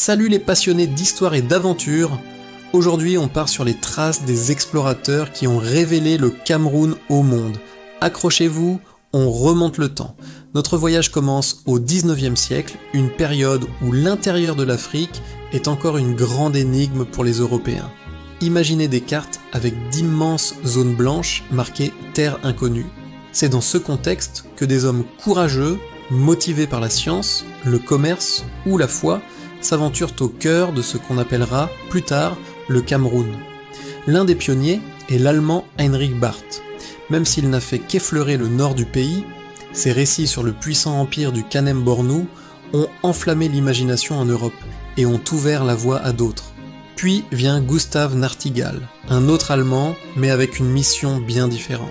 Salut les passionnés d'histoire et d'aventure. Aujourd'hui on part sur les traces des explorateurs qui ont révélé le Cameroun au monde. Accrochez-vous, on remonte le temps. Notre voyage commence au 19e siècle, une période où l'intérieur de l'Afrique est encore une grande énigme pour les Européens. Imaginez des cartes avec d'immenses zones blanches marquées « Terre inconnue ». C'est dans ce contexte que des hommes courageux, motivés par la science, le commerce ou la foi, s'aventurent au cœur de ce qu'on appellera plus tard le Cameroun. L'un des pionniers est l'Allemand Heinrich Barth. Même s'il n'a fait qu'effleurer le nord du pays, ses récits sur le puissant empire du Kanem-Bornou ont enflammé l'imagination en Europe et ont ouvert la voie à d'autres. Puis vient Gustav Nachtigall, un autre Allemand, mais avec une mission bien différente.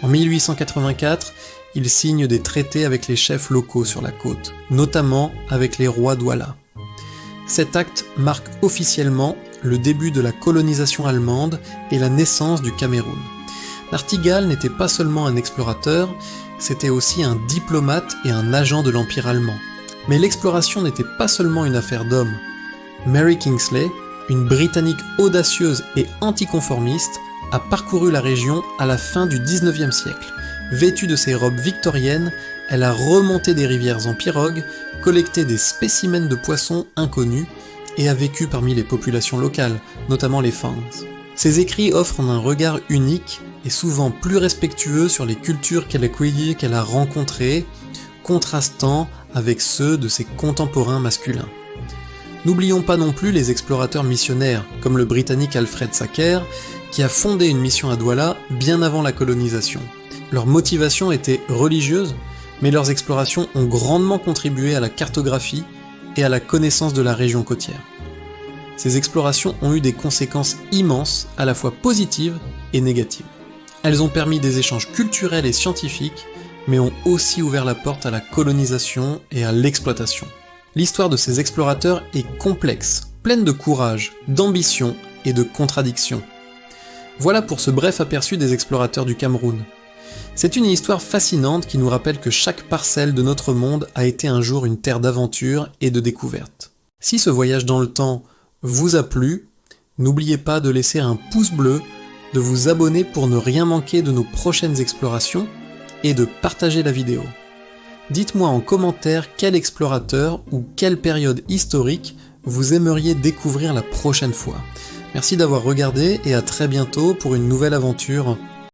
En 1884, il signe des traités avec les chefs locaux sur la côte, notamment avec les rois Douala. Cet acte marque officiellement le début de la colonisation allemande et la naissance du Cameroun. Nachtigall n'était pas seulement un explorateur, c'était aussi un diplomate et un agent de l'Empire allemand. Mais l'exploration n'était pas seulement une affaire d'hommes. Mary Kingsley, une Britannique audacieuse et anticonformiste, a parcouru la région à la fin du 19e siècle. Vêtue de ses robes victoriennes, elle a remonté des rivières en pirogue, collecté des spécimens de poissons inconnus et a vécu parmi les populations locales, notamment les Fangs. Ses écrits offrent un regard unique et souvent plus respectueux sur les cultures qu'elle a cueillies, qu'elle a rencontrées, contrastant avec ceux de ses contemporains masculins. N'oublions pas non plus les explorateurs missionnaires, comme le Britannique Alfred Sacker, qui a fondé une mission à Douala bien avant la colonisation. Leur motivation était religieuse, mais leurs explorations ont grandement contribué à la cartographie et à la connaissance de la région côtière. Ces explorations ont eu des conséquences immenses, à la fois positives et négatives. Elles ont permis des échanges culturels et scientifiques, mais ont aussi ouvert la porte à la colonisation et à l'exploitation. L'histoire de ces explorateurs est complexe, pleine de courage, d'ambition et de contradictions. Voilà pour ce bref aperçu des explorateurs du Cameroun. C'est une histoire fascinante qui nous rappelle que chaque parcelle de notre monde a été un jour une terre d'aventure et de découverte. Si ce voyage dans le temps vous a plu, n'oubliez pas de laisser un pouce bleu, de vous abonner pour ne rien manquer de nos prochaines explorations et de partager la vidéo. Dites-moi en commentaire quel explorateur ou quelle période historique vous aimeriez découvrir la prochaine fois. Merci d'avoir regardé et à très bientôt pour une nouvelle aventure